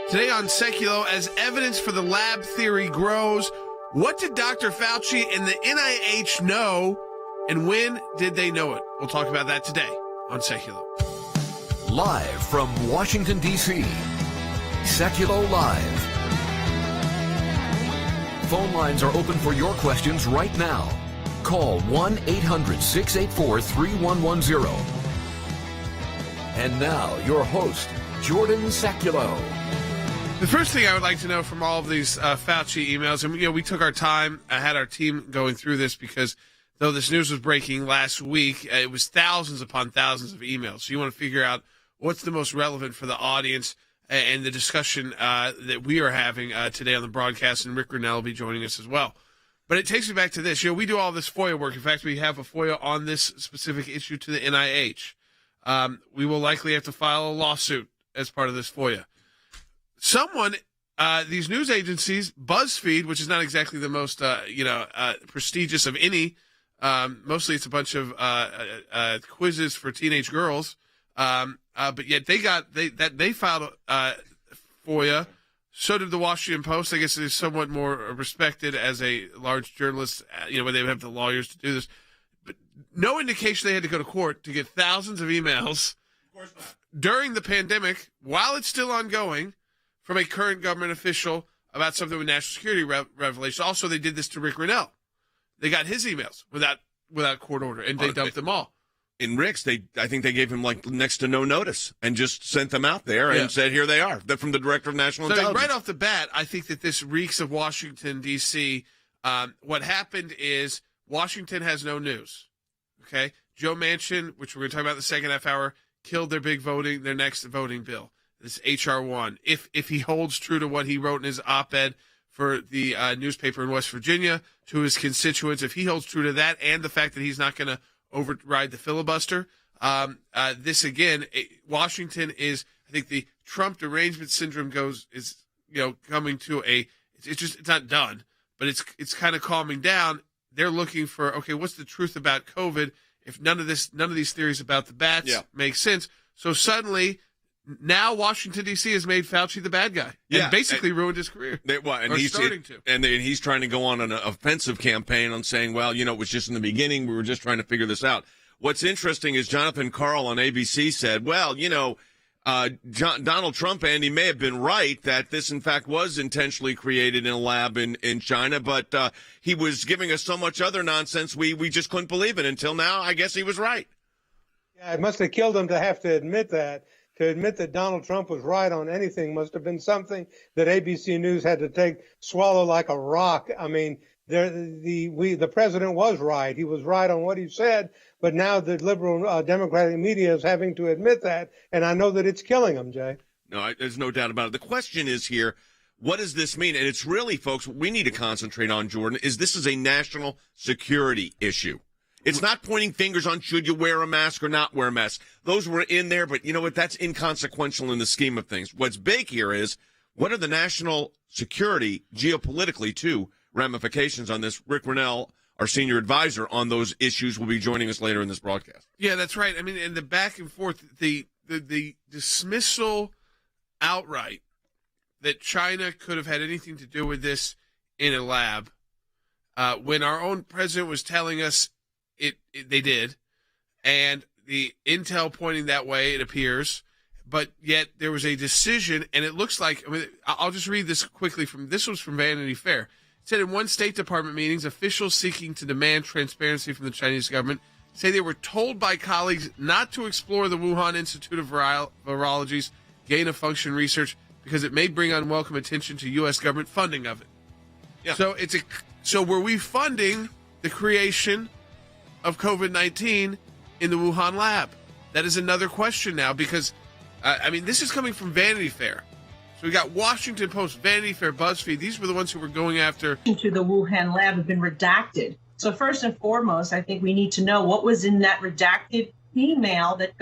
Today on Sekulow, as evidence for the lab theory grows, what did Dr. Fauci and the NIH know, and when did they know it? We'll talk about that today on Sekulow. Live from Washington, D.C., Sekulow Live. Phone lines are open for your questions right now. Call 1-800-684-3110. And now, your host, Jordan Sekulow. The first thing I would like to know from all of these Fauci emails, and we took our time, I had our team going through this because though this news was breaking last week, it was thousands upon thousands of emails. So you want to figure out what's the most relevant for the audience and the discussion that we are having today on the broadcast, and Rick Grinnell will be joining us as well. But it takes me back to this. We do all this FOIA work. In fact, we have a FOIA on this specific issue to the NIH. We will likely have to file a lawsuit as part of this FOIA. Someone, these news agencies, BuzzFeed, which is not exactly the most, prestigious of any, mostly it's a bunch of quizzes for teenage girls, but yet they filed FOIA. So did the Washington Post. I guess it is somewhat more respected as a large journalist, where they would have the lawyers to do this. But no indication they had to go to court to get thousands of emails during the pandemic, while it's still ongoing, from a current government official about something with national security revelation. Also, they did this to Rick Grinnell. They got his emails without court order, and they dumped them all. In Rick's, I think they gave him next to no notice and just sent them out there and said, here they are. They're from the Director of National Intelligence. Right off the bat, I think that this reeks of Washington, D.C. What happened is Washington has no news. Okay? Joe Manchin, which we're going to talk about in the second half hour, killed their next voting bill. This H.R. 1. If he holds true to what he wrote in his op-ed for the newspaper in West Virginia to his constituents, if he holds true to that and the fact that he's not going to override the filibuster, Washington is, I think the Trump derangement syndrome coming to it's not done, but it's kind of calming down. They're looking for, okay, what's the truth about COVID? If none of these theories about the bats make sense. So suddenly, now Washington, D.C. has made Fauci the bad guy and basically ruined his career. He's trying to go on an offensive campaign on saying, well, it was just in the beginning. We were just trying to figure this out. What's interesting is Jonathan Karl on ABC said, well, Donald Trump, Andy, may have been right that this, in fact, was intentionally created in a lab in China, but he was giving us so much other nonsense we just couldn't believe it until now. I guess he was right. Yeah, it must have killed him to have to admit that. To admit that Donald Trump was right on anything must have been something that ABC News had to swallow like a rock. I mean, the president was right. He was right on what he said, but now the liberal Democratic media is having to admit that, and I know that it's killing him, Jay. No, there's no doubt about it. The question is here, what does this mean? And it's really, folks, what we need to concentrate on, Jordan, is this is a national security issue. It's not pointing fingers on should you wear a mask or not wear a mask. Those were in there, but you know what? That's inconsequential in the scheme of things. What's big here is what are the national security, geopolitically, too, ramifications on this? Rick Grinnell, our senior advisor on those issues, will be joining us later in this broadcast. Yeah, that's right. I mean, and the back and forth, the dismissal outright that China could have had anything to do with this in a lab, when our own president was telling us they did, and the intel pointing that way, it appears, but yet there was a decision, and it looks like, I'll just read this quickly this was from Vanity Fair. It said in one State Department meetings, officials seeking to demand transparency from the Chinese government say they were told by colleagues not to explore the Wuhan Institute of Virology's gain-of-function research because it may bring unwelcome attention to U.S. government funding of it. Yeah. So were we funding the creation of COVID-19 in the Wuhan lab? That is another question now because, this is coming from Vanity Fair. So we got Washington Post, Vanity Fair, BuzzFeed. These were the ones who were going after. To the Wuhan lab have been redacted. So first and foremost, I think we need to know what was in that redacted email that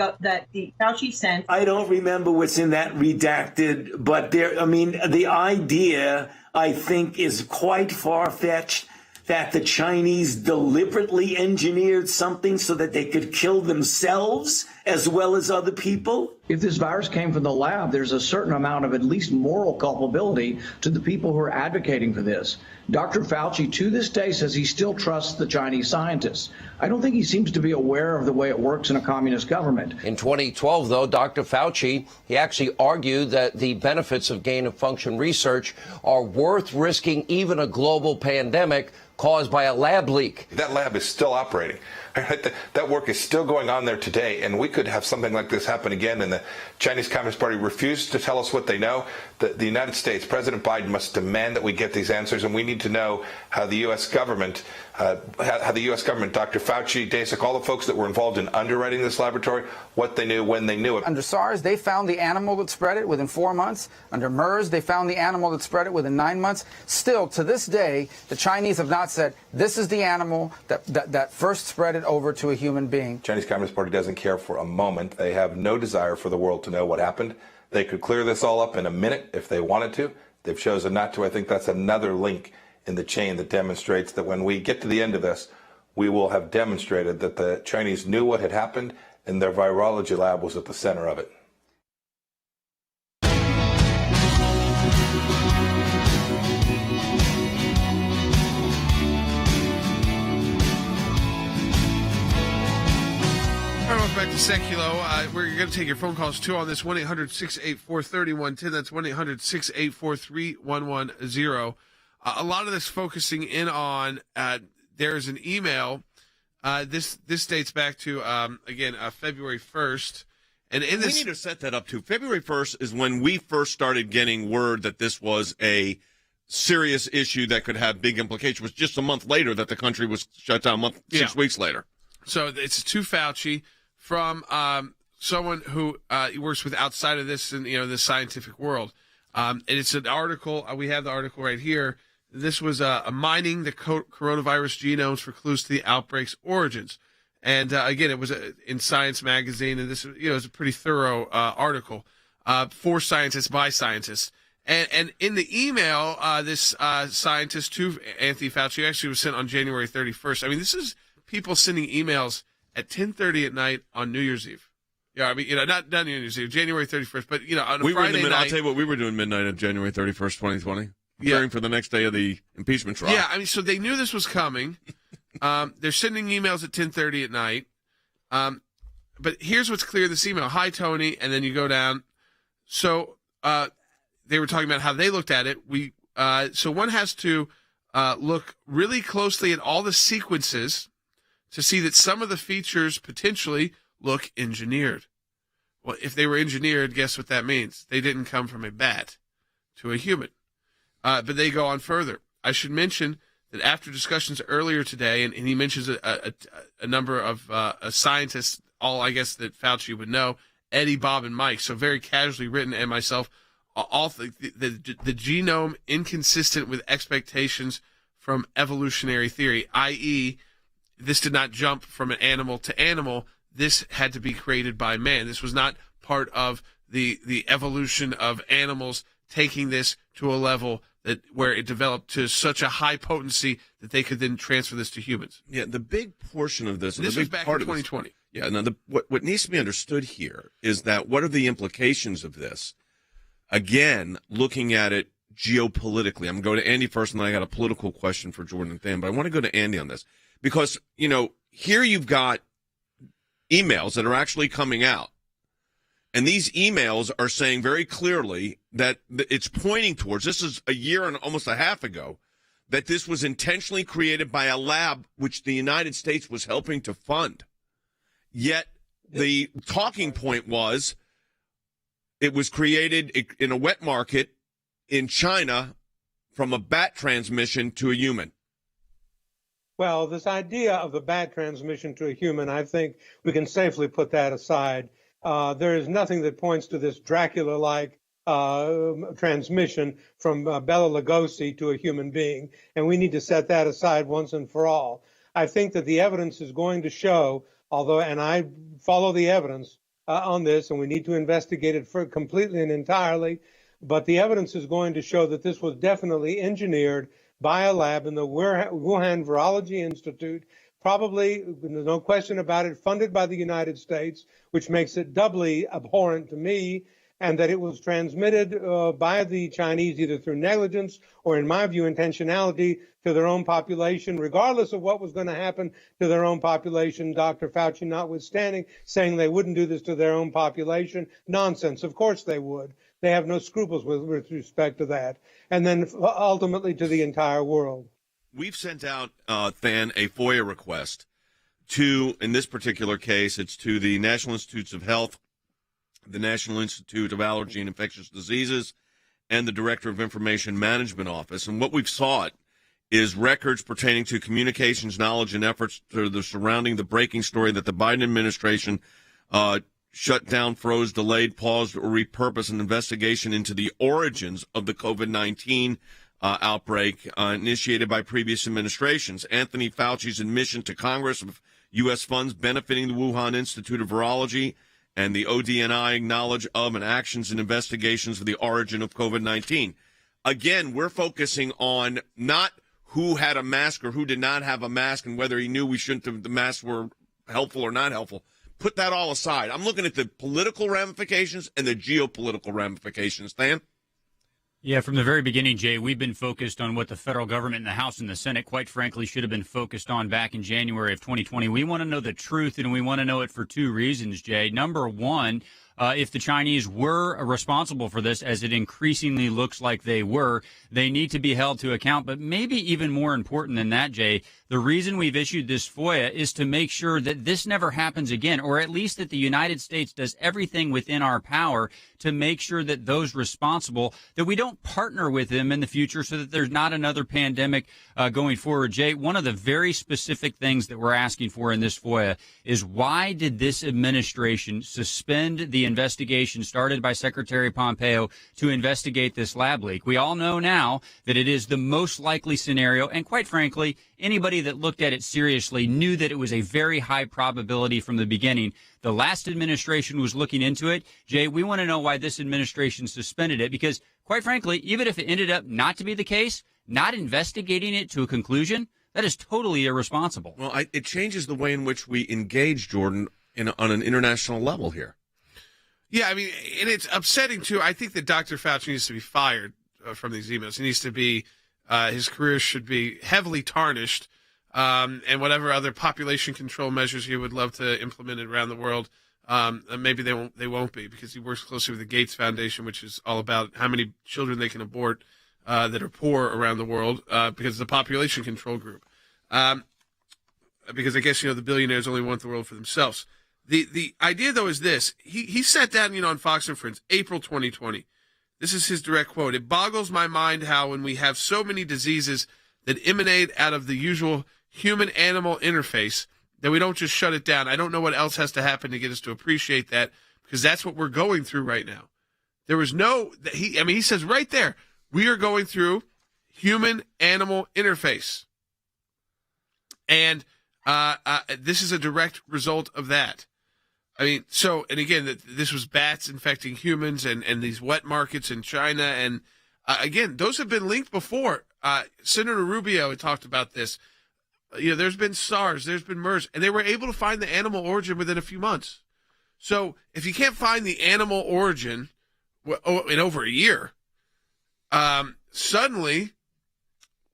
the Fauci sent. I don't remember what's in that redacted, but the idea, I think, is quite far-fetched that the Chinese deliberately engineered something so that they could kill themselves as well as other people. If this virus came from the lab, there's a certain amount of at least moral culpability to the people who are advocating for this. Dr. Fauci, to this day, says he still trusts the Chinese scientists. I don't think he seems to be aware of the way it works in a communist government. In 2012, though, Dr. Fauci, he actually argued that the benefits of gain-of-function research are worth risking even a global pandemic caused by a lab leak. That lab is still operating. That work is still going on there today, and we could have something like this happen again, and the Chinese Communist Party refuses to tell us what they know. The United States, President Biden must demand that we get these answers, and we need to know how the U.S. government, Dr. Fauci, Jay Sekulow, all the folks that were involved in underwriting this laboratory, what they knew, when they knew it. Under SARS, they found the animal that spread it within 4 months. Under MERS, they found the animal that spread it within 9 months. Still, to this day, the Chinese have not said, this is the animal that first spread it over to a human being. Chinese Communist Party doesn't care for a moment. They have no desire for the world to know what happened. They could clear this all up in a minute if they wanted to. They've chosen not to. I think that's another link in the chain that demonstrates that when we get to the end of this, we will have demonstrated that the Chinese knew what had happened and their virology lab was at the center of it. Welcome back to Sekulow. We're going to take your phone calls, too, on this 1-800-684-3110. That's 1-800-684-3110. A lot of this focusing in on there's an email. This dates back to, February 1st. And in this, we need to set that up, too. February 1st is when we first started getting word that this was a serious issue that could have big implications. It was just a month later that the country was shut down, 6 weeks later. So it's to Fauci from someone who works with outside of this, the scientific world. And it's an article. We have the article right here. This was mining the coronavirus genomes for clues to the outbreak's origins. And again, it was in Science magazine, and this is a pretty thorough article for scientists by scientists. And in the email, this scientist to Anthony Fauci actually was sent on January 31st. I mean, this is people sending emails at 10:30 at night on New Year's Eve. Yeah, I mean, not New Year's Eve, January 31st, but on a Friday night. I'll tell you what, we were doing midnight of January 31st, 2020, preparing for the next day of the impeachment trial. Yeah, I mean, so they knew this was coming. They're sending emails at 10:30 at night. But here's what's clear in this email. Hi, Tony, and then you go down. So they were talking about how they looked at it. So one has to look really closely at all the sequences to see that some of the features potentially look engineered. Well, if they were engineered, guess what that means? They didn't come from a bat to a human. But they go on further. I should mention that after discussions earlier today, and he mentions a number of scientists, all I guess that Fauci would know, Eddie, Bob, and Mike, so very casually written, and myself, all the genome inconsistent with expectations from evolutionary theory, i.e., this did not jump from an animal to animal. This had to be created by man. This was not part of the evolution of animals taking this to a level where it developed to such a high potency that they could then transfer this to humans. Yeah, the big portion of this, this was back in 2020. Yeah, now what needs to be understood here is that what are the implications of this? Again, looking at it geopolitically. I'm going to go to Andy first, and then I got a political question for Jordan and Than, but I want to go to Andy on this. Because, here you've got emails that are actually coming out. And these emails are saying very clearly that it's pointing towards, this is a year and almost a half ago, that this was intentionally created by a lab which the United States was helping to fund. Yet the talking point was it was created in a wet market in China from a bat transmission to a human. Well, this idea of the bat transmission to a human, I think we can safely put that aside. There is nothing that points to this Dracula-like transmission from Bela Lugosi to a human being, and we need to set that aside once and for all. I think that the evidence is going to show, and I follow the evidence on this, and we need to investigate it completely and entirely, but the evidence is going to show that this was definitely engineered by a lab in the Wuhan Virology Institute, probably, no question about it, funded by the United States, which makes it doubly abhorrent to me, and that it was transmitted by the Chinese either through negligence or, in my view, intentionality to their own population, regardless of what was going to happen to their own population. Dr. Fauci notwithstanding, saying they wouldn't do this to their own population. Nonsense. Of course they would. They have no scruples with respect to that. And then ultimately to the entire world. We've sent out, Than, a FOIA request to, in this particular case, it's to the National Institutes of Health, the National Institute of Allergy and Infectious Diseases, and the Director of Information Management Office. And what we've sought is records pertaining to communications, knowledge, and efforts to the surrounding the breaking story that the Biden administration shut down, froze, delayed, paused, or repurposed an investigation into the origins of the COVID-19 outbreak initiated by previous administrations. Anthony Fauci's admission to Congress of U.S. funds benefiting the Wuhan Institute of Virology and the ODNI knowledge of and actions and investigations of the origin of COVID-19. Again, we're focusing on not who had a mask or who did not have a mask and whether he knew we shouldn't have, the masks were helpful or not helpful. Put that all aside. I'm looking at the political ramifications and the geopolitical ramifications. Than? Yeah, from the very beginning, Jay, we've been focused on what the federal government and the House and the Senate, quite frankly, should have been focused on back in January of 2020. We want to know the truth, and we want to know it for two reasons, Jay. Number one, if the Chinese were responsible for this, as it increasingly looks like they were, they need to be held to account. But maybe even more important than that, Jay, the reason we've issued this FOIA is to make sure that this never happens again, or at least that the United States does everything within our power to make sure that those responsible, that we don't partner with them in the future so that there's not another pandemic going forward. Jay, one of the very specific things that we're asking for in this FOIA is why did this administration suspend the investigation started by Secretary Pompeo to investigate this lab leak? We all know now that it is the most likely scenario, and quite frankly, anybody that looked at it seriously knew that it was a very high probability from the beginning. The last administration was looking into it. Jay, we want to know why this administration suspended it, because quite frankly, even if it ended up not to be the case, not investigating it to a conclusion, that is totally irresponsible. Well, it changes the way in which we engage, Jordan, on an international level here. Yeah, I mean, and it's upsetting, too. I think that Dr. Fauci needs to be fired from these emails. He needs to be, his career should be heavily tarnished, and whatever other population control measures he would love to implement around the world, maybe they won't be, because he works closely with the Gates Foundation, which is all about how many children they can abort that are poor around the world, because it's a population control group. Because I guess, the billionaires only want the world for themselves. The idea, though, is this. He sat down, on Fox and Friends, April 2020. This is his direct quote. "It boggles my mind how when we have so many diseases that emanate out of the usual human-animal interface that we don't just shut it down. I don't know what else has to happen to get us to appreciate that, because that's what we're going through right now." There was he says right there, we are going through human-animal interface. And this is a direct result of that. I mean, and again, this was bats infecting humans and these wet markets in China. And again, those have been linked before. Senator Rubio had talked about this. There's been SARS, there's been MERS, and they were able to find the animal origin within a few months. So if you can't find the animal origin in over a year, suddenly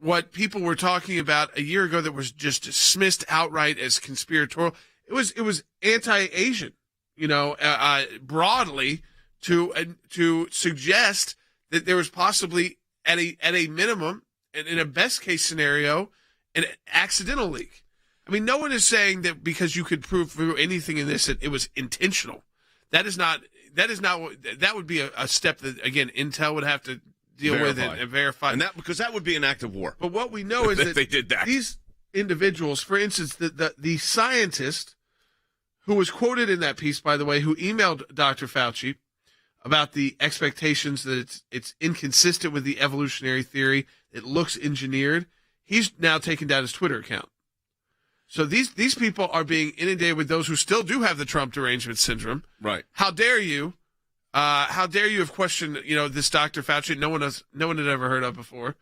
what people were talking about a year ago that was just dismissed outright as conspiratorial, it was anti-Asian, broadly to suggest that there was possibly at a minimum and in a best case scenario an accidental leak. I mean, no one is saying that because you could prove through anything in this that it was intentional. That would be a step that, again, Intel would have to deal with and verify. And because that would be an act of war. But what we know is that they did that. These individuals, for instance, the scientist who was quoted in that piece, by the way, who emailed Dr. Fauci about the expectations that it's inconsistent with the evolutionary theory, it looks engineered, he's now taken down his Twitter account. So these people are being inundated with those who still do have the Trump derangement syndrome. Right. How dare you? How dare you have questioned, this Dr. Fauci no one had ever heard of before.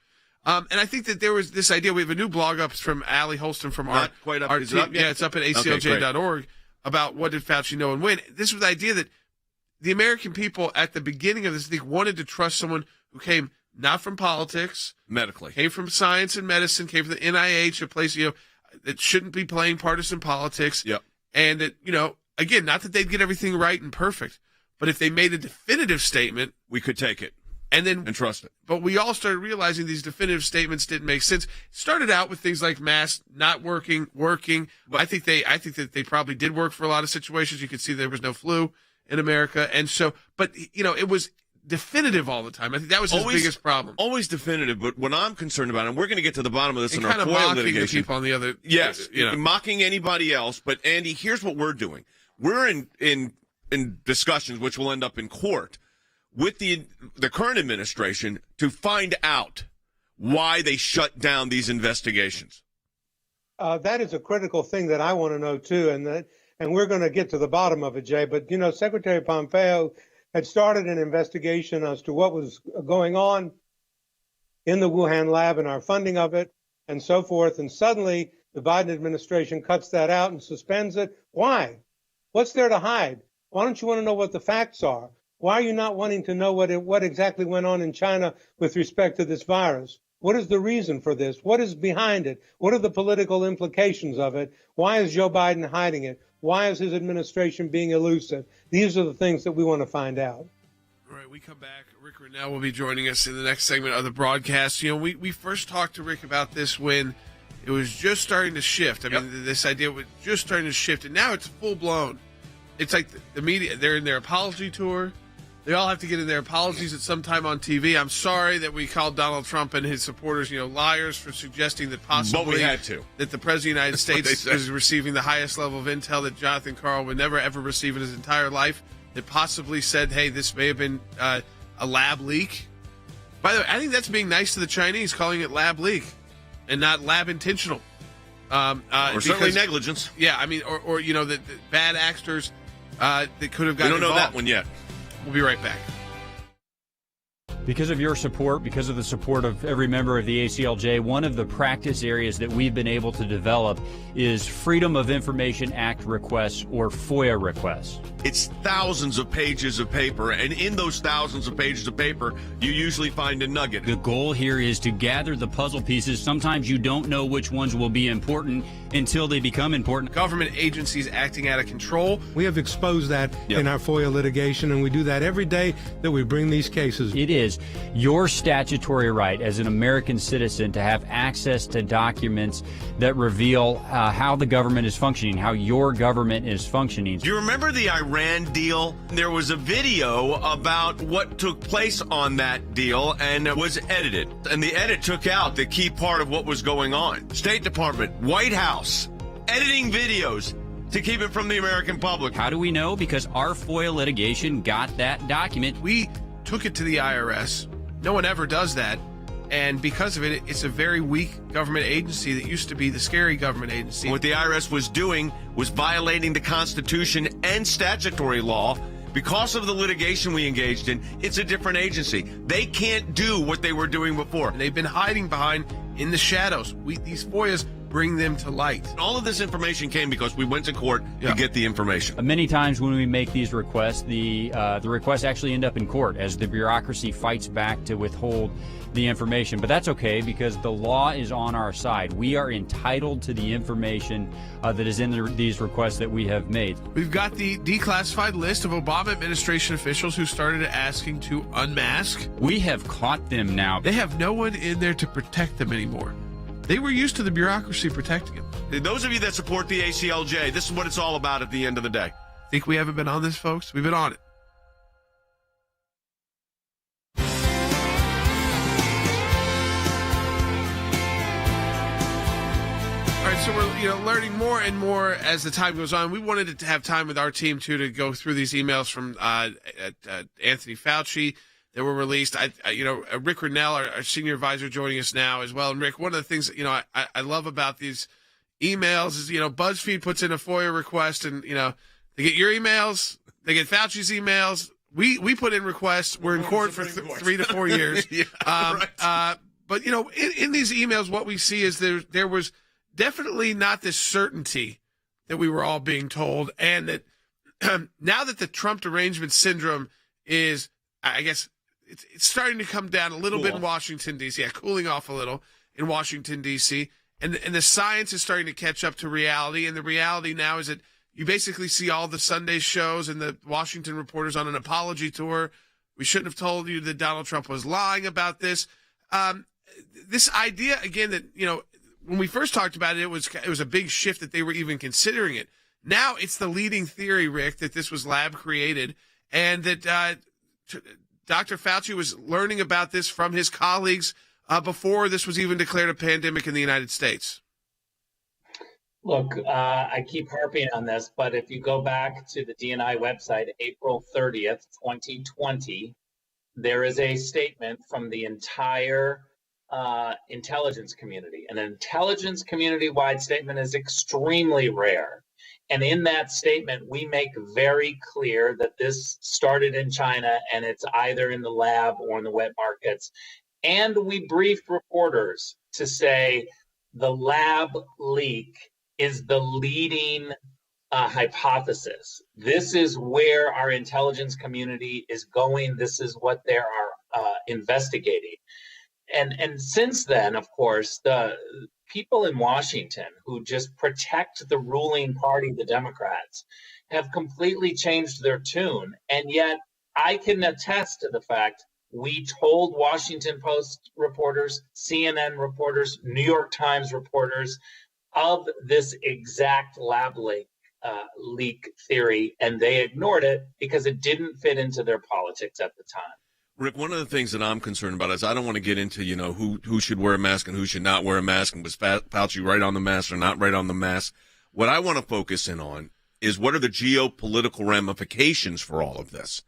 And I think that there was this idea. We have a new blog up from Allie Holston from Not quite up. our Is it team. up yet? Yeah, it's up at ACLJ.org about what did Fauci know and when. This was the idea that the American people at the beginning of this thing wanted to trust someone who came not from politics, medically, came from science and medicine, came from the NIH, a place, that shouldn't be playing partisan politics. Yep. And that, again, not that they'd get everything right and perfect, but if they made a definitive statement, we could take it and trust it. But we all started realizing these definitive statements didn't make sense. It started out with things like masks not working. But I think that they probably did work for a lot of situations. You could see there was no flu in America, and so, but it was definitive all the time. I think that was his biggest problem. Always definitive, but what I'm concerned about, and we're going to get to the bottom of this in our kind of FOIA mocking litigation. the people on the other, yes, mocking anybody else. But Andy, here's what we're doing: we're in discussions, which will end up in court, with the current administration to find out why they shut down these investigations. That is a critical thing that I want to know too, and we're going to get to the bottom of it, Jay. But Secretary Pompeo had started an investigation as to what was going on in the Wuhan lab and our funding of it and so forth. And suddenly the Biden administration cuts that out and suspends it. Why? What's there to hide? Why don't you want to know what the facts are? Why are you not wanting to know what exactly went on in China with respect to this virus? What is the reason for this? What is behind it? What are the political implications of it? Why is Joe Biden hiding it? Why is his administration being elusive? These are the things that we want to find out. All right, we come back. Rick Renell will be joining us in the next segment of the broadcast. We first talked to Rick about this when it was just starting to shift. I mean, this idea was just starting to shift, and now it's full blown. It's like the media, they're in their apology tour. They all have to get in their apologies at some time on TV. I'm sorry that we called Donald Trump and his supporters, liars for suggesting that possibly but we had to. That the President of the United States is receiving the highest level of intel that Jonathan Karl would never, ever receive in his entire life. That possibly said, hey, this may have been a lab leak. By the way, I think that's being nice to the Chinese, calling it lab leak and not lab intentional. Or certainly negligence. Yeah, I mean, or the bad actors that could have gotten involved. We don't know involved. that one yet. We'll be right back. Because of your support, because of the support of every member of the ACLJ, one of the practice areas that we've been able to develop is Freedom of Information Act requests, or FOIA requests. It's thousands of pages of paper, and in those thousands of pages of paper, you usually find a nugget. The goal here is to gather the puzzle pieces. Sometimes you don't know which ones will be important until they become important. Government agencies acting out of control. We have exposed that in our FOIA litigation, and we do that every day that we bring these cases. It is your statutory right as an American citizen to have access to documents that reveal how the government is functioning, how your government is functioning. Do you remember the Iran deal? There was a video about what took place on that deal, and it was edited. And the edit took out the key part of what was going on. State Department, White House, editing videos to keep it from the American public. How do we know? Because our FOIA litigation got that document. We took it to the IRS. No one ever does that. And because of it, it's a very weak government agency that used to be the scary government agency. What the IRS was doing was violating the Constitution and statutory law. Because of the litigation we engaged in, it's a different agency. They can't do what they were doing before. And they've been hiding behind in the shadows. These FOIAs bring them to light. All of this information came because we went to court to get the information. Many times when we make these requests, the requests actually end up in court as the bureaucracy fights back to withhold the information. But that's okay because the law is on our side. We are entitled to the information that is in these requests that we have made. We've got the declassified list of Obama administration officials who started asking to unmask. We have caught them now. They have no one in there to protect them anymore. They were used to the bureaucracy protecting them. Those of you that support the ACLJ, this is what it's all about at the end of the day. Think we haven't been on this, folks? We've been on it. All right, so we're learning more and more as the time goes on. We wanted to have time with our team too to go through these emails from Anthony Fauci that were released. Rick Renell, our senior advisor, joining us now as well. And Rick, one of the things that, I love about these emails is BuzzFeed puts in a FOIA request, and they get your emails, they get Fauci's emails. We put in requests. We're in court for 3 to 4 years. Right. But, in these emails, what we see is there was definitely not this certainty that we were all being told. And that now that the Trump derangement syndrome is, I guess, it's starting to come down a little bit in Washington, D.C. Cooling off a little in Washington, D.C. And the science is starting to catch up to reality. And the reality now is that you basically see all the Sunday shows and the Washington reporters on an apology tour. We shouldn't have told you that Donald Trump was lying about this. This idea, again, that, when we first talked about it, it was a big shift that they were even considering it. Now it's the leading theory, Rick, that this was lab created and that Dr. Fauci was learning about this from his colleagues before this was even declared a pandemic in the United States. Look, I keep harping on this, but if you go back to the DNI website, April 30th, 2020, there is a statement from the entire intelligence community. An intelligence community-wide statement is extremely rare. And in that statement, we make very clear that this started in China and it's either in the lab or in the wet markets. And we briefed reporters to say the lab leak is the leading hypothesis. This is where our intelligence community is going. This is what they are investigating. And since then, of course, the people in Washington who just protect the ruling party, the Democrats, have completely changed their tune. And yet I can attest to the fact we told Washington Post reporters, CNN reporters, New York Times reporters of this exact lab leak theory, and they ignored it because it didn't fit into their politics at the time. Rick, one of the things that I'm concerned about is I don't want to get into, who should wear a mask and who should not wear a mask, and was Fauci right on the mask or not right on the mask. What I want to focus in on is what are the geopolitical ramifications for all of this?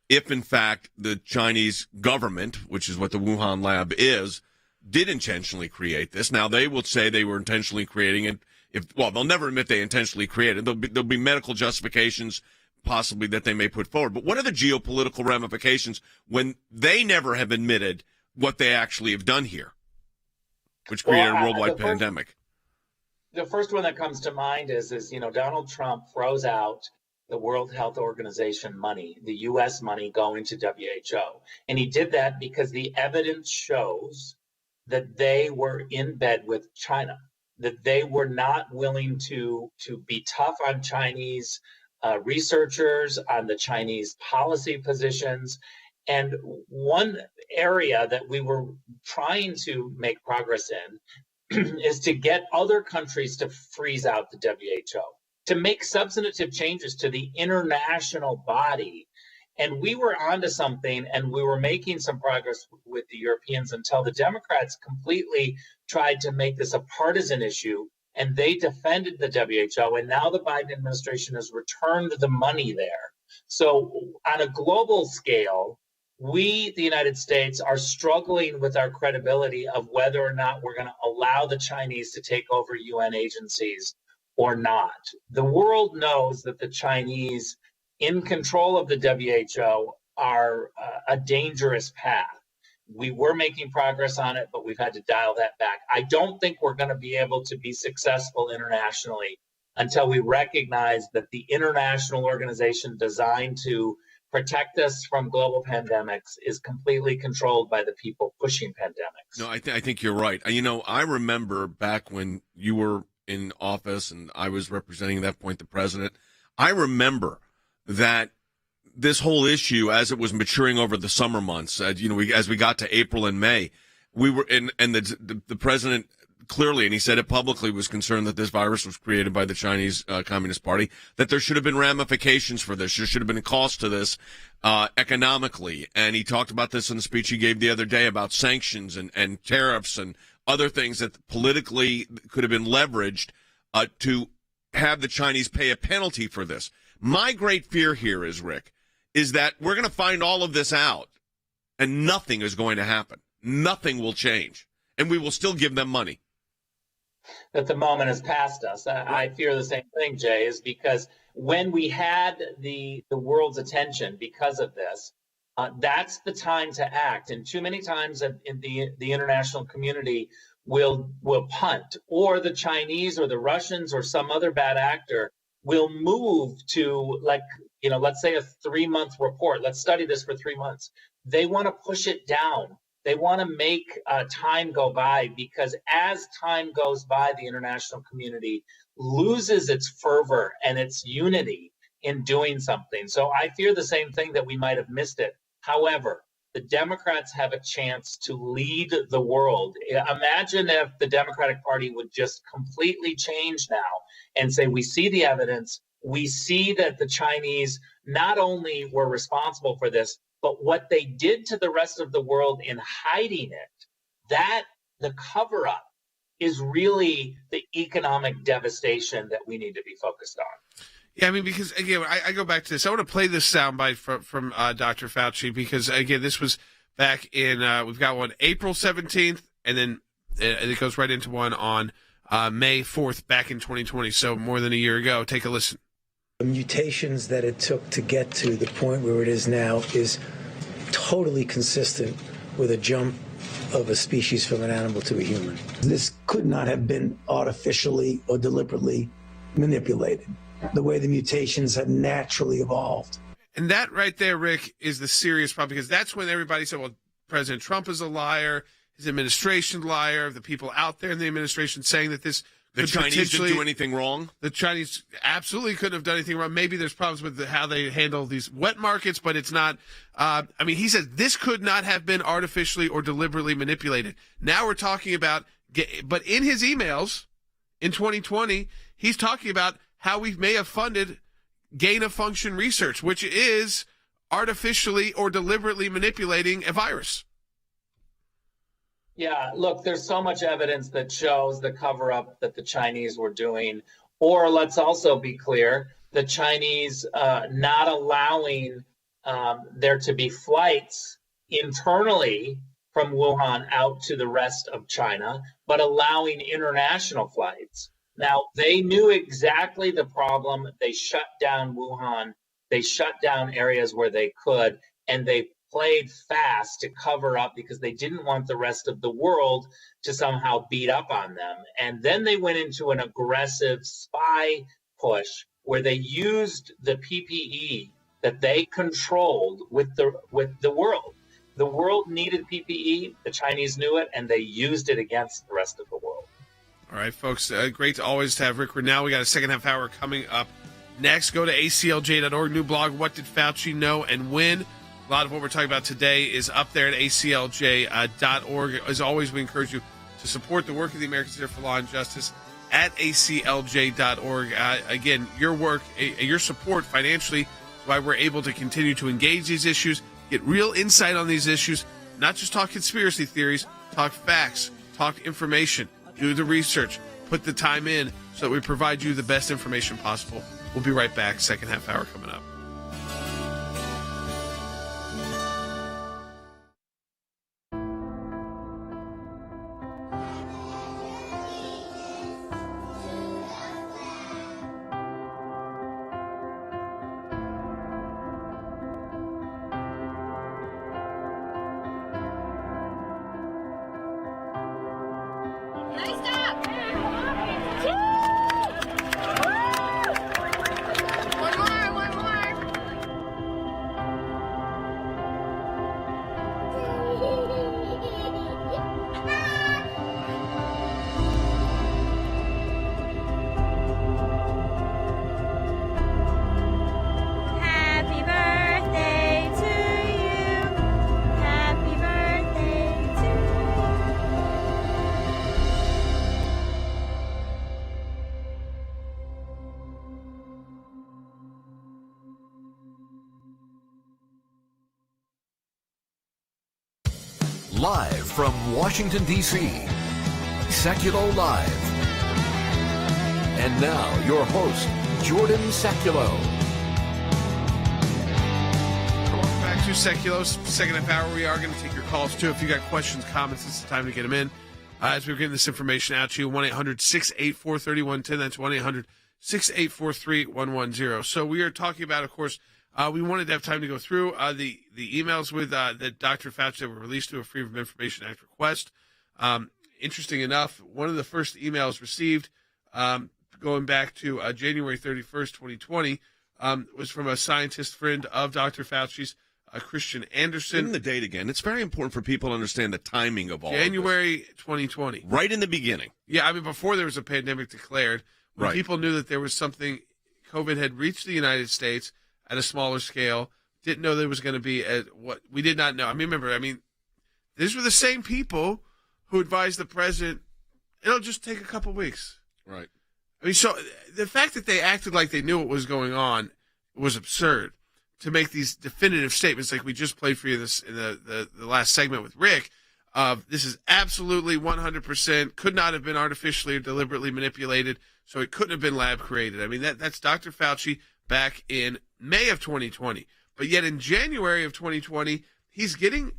If, in fact, the Chinese government, which is what the Wuhan lab is, did intentionally create this. Now, they will say they were intentionally creating it. They'll never admit they intentionally created it. There'll be medical justifications possibly that they may put forward. But what are the geopolitical ramifications when they never have admitted what they actually have done here, which created a worldwide pandemic? The first one that comes to mind is Donald Trump froze out the World Health Organization money, the U.S. money going to WHO. And he did that because the evidence shows that they were in bed with China, that they were not willing to be tough on Chinese researchers, on the Chinese policy positions. And one area that we were trying to make progress in is to get other countries to freeze out the WHO, to make substantive changes to the international body. And we were onto something, and we were making some progress with the Europeans until the Democrats completely tried to make this a partisan issue, and they defended the WHO. And now the Biden administration has returned the money there. So on a global scale, we, the United States, are struggling with our credibility of whether or not we're going to allow the Chinese to take over UN agencies or not. The world knows that the Chinese in control of the WHO are a dangerous path. We were making progress on it, but we've had to dial that back. I don't think we're going to be able to be successful internationally until we recognize that the international organization designed to protect us from global pandemics is completely controlled by the people pushing pandemics. No, I think you're right. I remember back when you were in office and I was representing at that point the president, I remember that this whole issue, as it was maturing over the summer months, as we got to April and May, we were and the president clearly, and he said it publicly, was concerned that this virus was created by the Chinese Communist Party, that there should have been ramifications for this. There should have been a cost to this economically. And he talked about this in the speech he gave the other day about sanctions and tariffs and other things that politically could have been leveraged to have the Chinese pay a penalty for this. My great fear here is, Rick, is that we're going to find all of this out and nothing is going to happen. Nothing will change. And we will still give them money. That the moment has passed us. I fear the same thing, Jay, is because when we had the world's attention because of this, That's the time to act. And too many times in the international community will punt, or the Chinese or the Russians or some other bad actor will move to, like, let's say a 3-month report. Let's study this for 3 months. They want to push it down. They want to make time go by, because as time goes by, the international community loses its fervor and its unity in doing something. So I fear the same thing, that we might have missed it. However, the Democrats have a chance to lead the world. Imagine if the Democratic Party would just completely change now and say, we see the evidence. We see that the Chinese not only were responsible for this, but what they did to the rest of the world in hiding it, that the cover up is really the economic devastation that we need to be focused on. Yeah, I mean, because, again, I go back to this. I want to play this soundbite from Dr. Fauci, because, again, this was back in, we've got one April 17th, and then it goes right into one on May 4th back in 2020, so more than a year ago. Take a listen. The mutations that it took to get to the point where it is now is totally consistent with a jump of a species from an animal to a human. This could not have been artificially or deliberately manipulated, the way the mutations have naturally evolved. And that right there, Rick, is the serious problem, because that's when everybody said, well, President Trump is a liar, his administration liar, the people out there in the administration saying that this the Chinese didn't do anything wrong. The Chinese absolutely couldn't have done anything wrong. Maybe there's problems with how they handle these wet markets, but it's not. I mean, he says this could not have been artificially or deliberately manipulated. Now we're talking about, but in his emails in 2020, he's talking about how we may have funded gain-of-function research, which is artificially or deliberately manipulating a virus. Yeah, look, there's so much evidence that shows the cover-up that the Chinese were doing. Or let's also be clear, the Chinese not allowing there to be flights internally from Wuhan out to the rest of China, but allowing international flights. Now, they knew exactly the problem. They shut down Wuhan. They shut down areas where they could, and they played fast to cover up because they didn't want the rest of the world to somehow beat up on them. And then they went into an aggressive spy push where they used the PPE that they controlled with the world. The world needed PPE, the Chinese knew it, and they used it against the rest of the world. All right, folks, great to always have Rick. Now we got a second half hour coming up. Next, go to aclj.org, new blog, What Did Fauci Know and When? A lot of what we're talking about today is up there at aclj.org. As always, we encourage you to support the work of the American Center for Law and Justice at aclj.org. Again, your work, your support financially is why we're able to continue to engage these issues, get real insight on these issues, not just talk conspiracy theories, talk facts, talk information, do the research, put the time in so that we provide you the best information possible. We'll be right back. Second half hour coming up. Live from Washington, D.C., Sekulow Live. And now, your host, Jordan Sekulow. Welcome back to Sekulow's second half hour. We are going to take your calls, too. If you got questions, comments, it's the time to get them in. As we're getting this information out to you, 1-800-684-3110. That's 1-800-684-3110. So we are talking about, of course, We wanted to have time to go through the emails with that Dr. Fauci that were released through a Freedom of Information Act request. Interesting enough, one of the first emails received going back to January 31st, 2020, was from a scientist friend of Dr. Fauci's, Christian Anderson. Give him the date again. It's very important for people to understand the timing of all January of this. 2020. Right in the beginning. Yeah, I mean, before there was a pandemic declared, when people knew that there was something, COVID had reached the United States at a smaller scale, didn't know there was going to be what we did not know. I mean, remember, these were the same people who advised the president, it'll just take a couple weeks. Right. I mean, so the fact that they acted like they knew what was going on was absurd. To make these definitive statements like we just played for you this in the last segment with Rick, this is absolutely 100%, could not have been artificially or deliberately manipulated, so it couldn't have been lab created. I mean, that's Dr. Fauci back in May of 2020. But yet in January of 2020, he's getting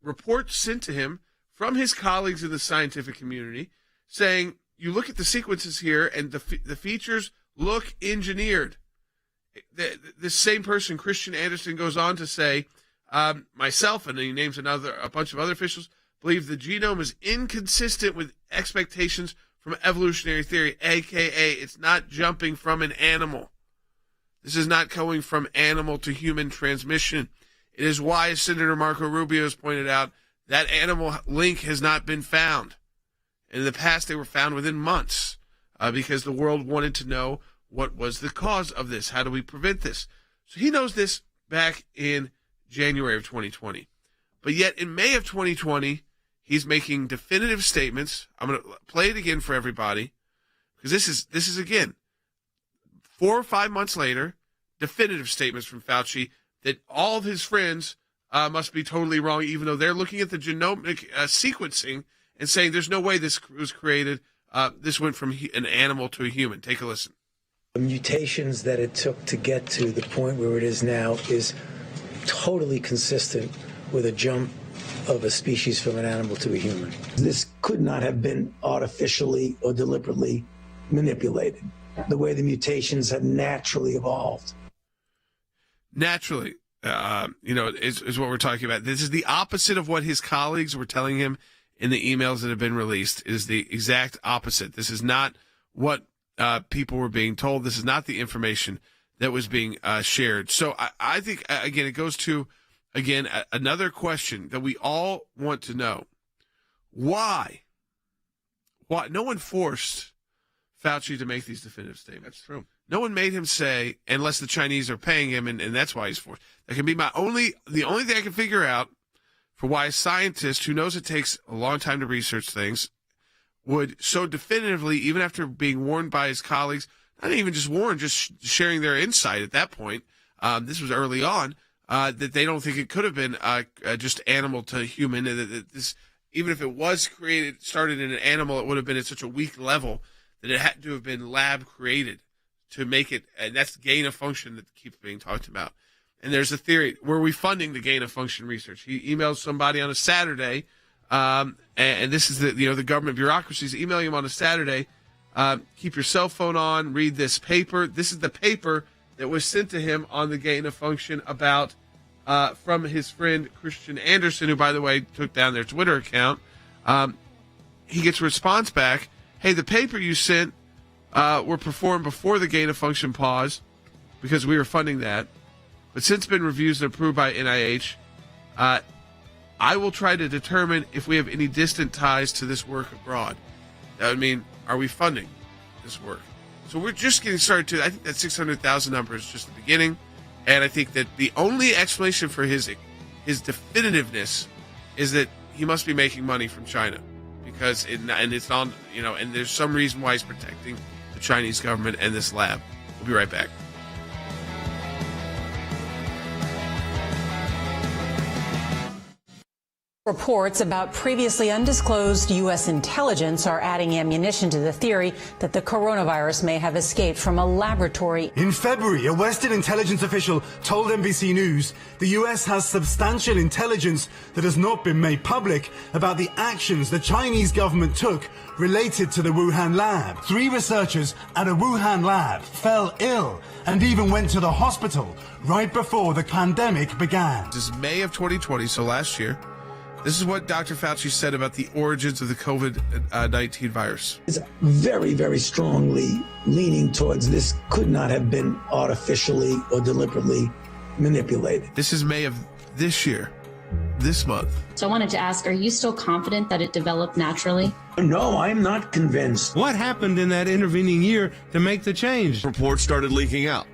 reports sent to him from his colleagues in the scientific community saying, you look at the sequences here and the features look engineered. This same person, Christian Anderson, goes on to say, myself, and he names a bunch of other officials, believe the genome is inconsistent with expectations from evolutionary theory, a.k.a. it's not jumping from an animal. This is not going from animal to human transmission. It is why, as Senator Marco Rubio has pointed out, that animal link has not been found. In the past, they were found within months because the world wanted to know what was the cause of this? How do we prevent this? So he knows this back in January of 2020. But yet in May of 2020, he's making definitive statements. I'm going to play it again for everybody because this is again, 4 or 5 months later, definitive statements from Fauci that all of his friends must be totally wrong, even though they're looking at the genomic sequencing and saying there's no way this was created. This went from an animal to a human. Take a listen. The mutations that it took to get to the point where it is now is totally consistent with a jump of a species from an animal to a human. This could not have been artificially or deliberately manipulated, the way the mutations have naturally evolved. Naturally, is what we're talking about. This is the opposite of what his colleagues were telling him in the emails that have been released. It is the exact opposite. This is not what people were being told. This is not the information that was being shared. So I think, again, it goes to, another question that we all want to know. Why? No one forced Fauci to make these definitive statements. That's true. No one made him say, unless the Chinese are paying him, and that's why he's forced. That can be the only thing I can figure out for why a scientist who knows it takes a long time to research things would so definitively, even after being warned by his colleagues, not even just warned, just sharing their insight at that point, this was early on, that they don't think it could have been just animal to human. This, even if it was started in an animal, it would have been at such a weak level that it had to have been lab created to make it, and that's gain of function that keeps being talked about. And there's a theory, were we funding the gain of function research? He emailed somebody on a Saturday, and this is the government bureaucracies emailing him on a Saturday. Keep your cell phone on, read this paper. This is the paper that was sent to him on the gain of function about from his friend Christian Anderson, who, by the way, took down their Twitter account. He gets a response back, hey, the paper you sent were performed before the gain of function pause because we were funding that. But since been reviewed and approved by NIH, I will try to determine if we have any distant ties to this work abroad. That would mean, are we funding this work? So we're just getting started to, I think that 600,000 number is just the beginning. And I think that the only explanation for his definitiveness is that he must be making money from China. Because, it's on, and there's some reason why he's protecting the Chinese government and this lab. We'll be right back. Reports about previously undisclosed U.S. intelligence are adding ammunition to the theory that the coronavirus may have escaped from a laboratory. In February, a Western intelligence official told NBC News the U.S. has substantial intelligence that has not been made public about the actions the Chinese government took related to the Wuhan lab. 3 researchers at a Wuhan lab fell ill and even went to the hospital right before the pandemic began. This is May of 2020, so last year. This is what Dr. Fauci said about the origins of the COVID-19 virus. It's very, very strongly leaning towards this could not have been artificially or deliberately manipulated. This is May of this year, this month. So I wanted to ask, are you still confident that it developed naturally? No, I'm not convinced. What happened in that intervening year to make the change? Reports started leaking out.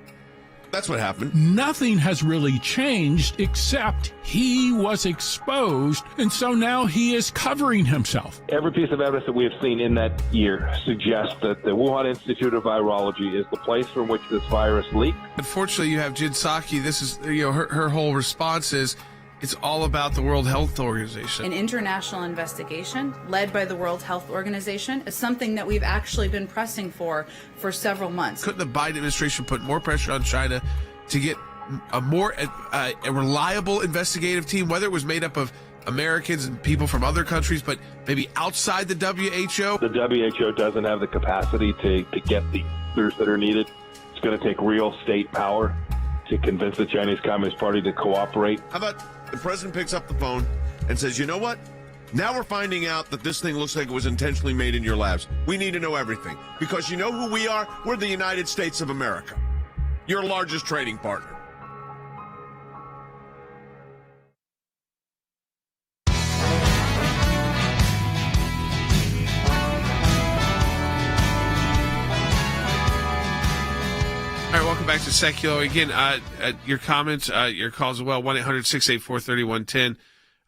That's what happened. Nothing has really changed except he was exposed, and so now he is covering himself. Every piece of evidence that we have seen in that year suggests that the Wuhan Institute of Virology is the place from which this virus leaked. Unfortunately, you have Jen Psaki. This is, her whole response is, it's all about the World Health Organization. An international investigation led by the World Health Organization is something that we've actually been pressing for several months. Couldn't the Biden administration put more pressure on China to get a more a reliable investigative team, whether it was made up of Americans and people from other countries, but maybe outside the WHO? The WHO doesn't have the capacity to get the answers that are needed. It's going to take real state power to convince the Chinese Communist Party to cooperate. How about the president picks up the phone and says, you know what? Now we're finding out that this thing looks like it was intentionally made in your labs. We need to know everything. Because you know who we are? We're the United States of America, your largest trading partner. All right, welcome back to Sekulow. Again, your comments, your calls as well, 1-800-684-3110.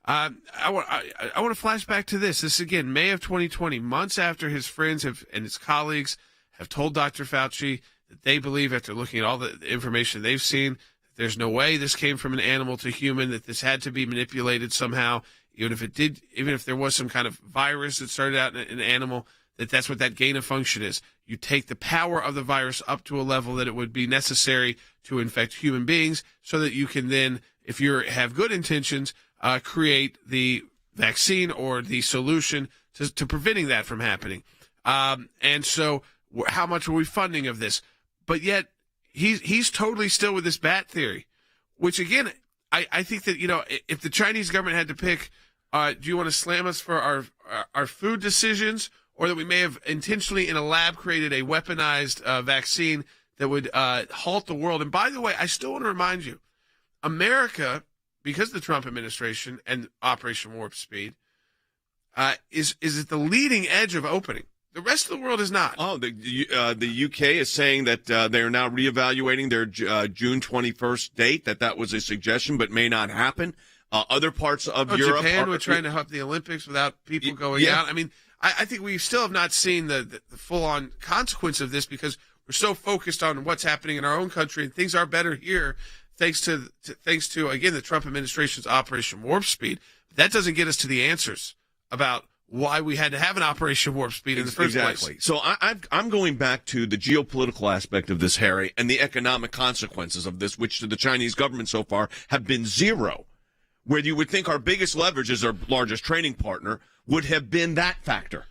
I want to flash back to this. This, again, May of 2020, months after his friends and his colleagues have told Dr. Fauci that they believe, after looking at all the information they've seen, that there's no way this came from an animal to human, that this had to be manipulated somehow, even if there was some kind of virus that started out in an animal, that's what that gain of function is. You take the power of the virus up to a level that it would be necessary to infect human beings so that you can then, if you have good intentions, create the vaccine or the solution to preventing that from happening. And so how much are we funding of this? But yet he's totally still with this bat theory, which, again, I think that, if the Chinese government had to pick, do you want to slam us for our food decisions, or that we may have intentionally in a lab created a weaponized vaccine that would halt the world? And by the way, I still want to remind you, America, because of the Trump administration and Operation Warp Speed, is at the leading edge of opening. The rest of the world is not. Oh, the UK is saying that they are now reevaluating their June 21st date, that was a suggestion but may not happen. Other parts of Europe. Japan were trying to help the Olympics without people going out. I mean, I think we still have not seen the full-on consequence of this because we're so focused on what's happening in our own country, and things are better here thanks to again, the Trump administration's Operation Warp Speed. But that doesn't get us to the answers about why we had to have an Operation Warp Speed in the first place. So I'm going back to the geopolitical aspect of this, Harry, and the economic consequences of this, which to the Chinese government so far have been zero. Where you would think our biggest leverage as our largest trading partner would have been that factor,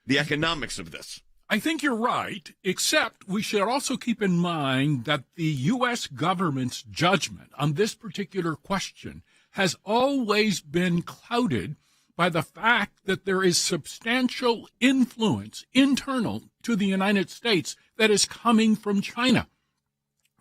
the economics of this. I think you're right, except we should also keep in mind that the U.S. government's judgment on this particular question has always been clouded by the fact that there is substantial influence internal to the United States that is coming from China.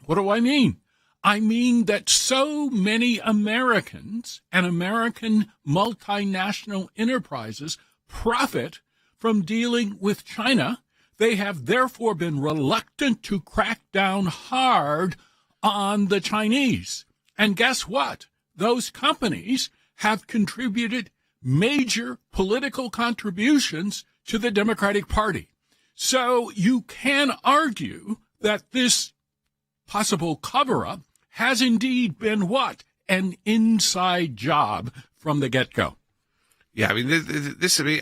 What do I mean? I mean that so many Americans and American multinational enterprises profit from dealing with China. They have therefore been reluctant to crack down hard on the Chinese. And guess what? Those companies have contributed major political contributions to the Democratic Party. So you can argue that this possible cover-up has indeed been what? An inside job from the get-go. Yeah, I mean, this to me,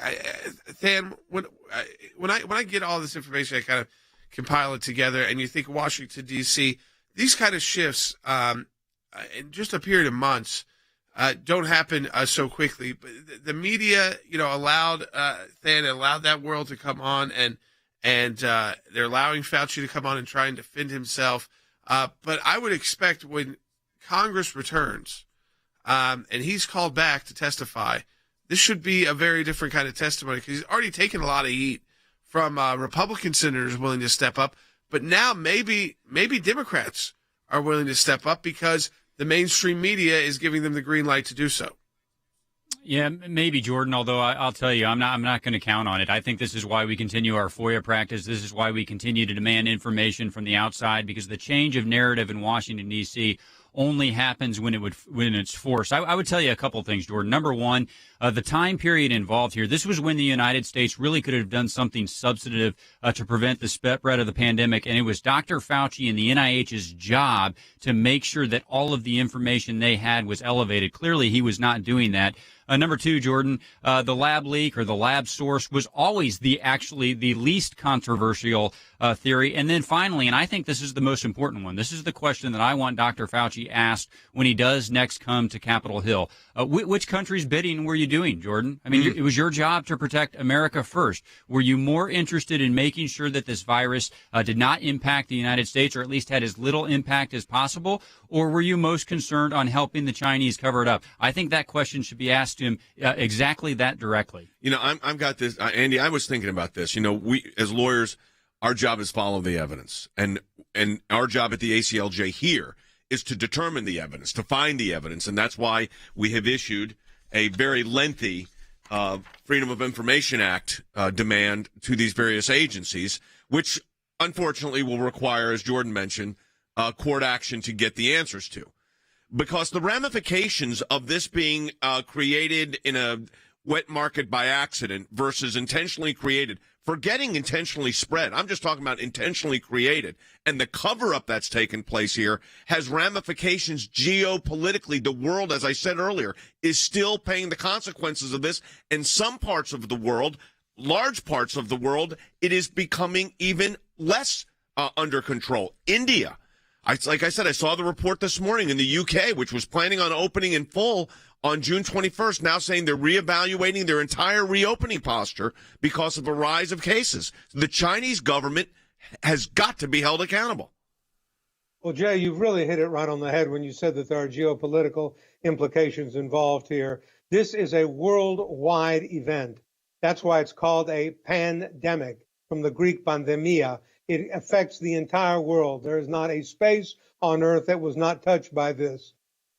Than, when I get all this information, I kind of compile it together, and you think Washington, D.C., these kind of shifts in just a period of months don't happen so quickly. But the media, allowed that world to come on, and they're allowing Fauci to come on and try and defend himself. But I would expect when Congress returns and he's called back to testify, this should be a very different kind of testimony, because he's already taken a lot of heat from Republican senators willing to step up. But now maybe Democrats are willing to step up because the mainstream media is giving them the green light to do so. Yeah, maybe, Jordan, although I'll tell you, I'm not going to count on it. I think this is why we continue our FOIA practice. This is why we continue to demand information from the outside, because the change of narrative in Washington, D.C. only happens when it's forced. I would tell you a couple of things, Jordan. Number one, the time period involved here. This was when the United States really could have done something substantive to prevent the spread of the pandemic, and it was Dr. Fauci and the NIH's job to make sure that all of the information they had was elevated. Clearly, he was not doing that. Number two, Jordan, the lab leak or the lab source was always the least controversial theory. And then finally, and I think this is the most important one, this is the question that I want Dr. Fauci asked when he does next come to Capitol Hill. Which country's bidding were you doing, Jordan? I mean, it was your job to protect America first. Were you more interested in making sure that this virus did not impact the United States, or at least had as little impact as possible? Or were you most concerned on helping the Chinese cover it up? I think that question should be asked to him exactly that directly. I've got this, Andy, I was thinking about this. We, as lawyers, our job is follow the evidence. And our job at the ACLJ here is to determine the evidence, to find the evidence. And that's why we have issued a very lengthy Freedom of Information Act demand to these various agencies, which unfortunately will require, as Jordan mentioned, court action to get the answers to. Because the ramifications of this being created in a wet market by accident versus intentionally created, forgetting intentionally spread, I'm just talking about intentionally created, and the cover-up that's taken place here has ramifications geopolitically. The world, as I said earlier, is still paying the consequences of this, and some parts of the world, large parts of the world, it is becoming even less under control. India. Like I said, I saw the report this morning in the UK, which was planning on opening in full on June 21st, now saying they're reevaluating their entire reopening posture because of a rise of cases. The Chinese government has got to be held accountable. Well, Jay, you've really hit it right on the head when you said that there are geopolitical implications involved here. This is a worldwide event. That's why it's called a pandemic, from the Greek pandemia. It affects the entire world. There is not a space on earth that was not touched by this.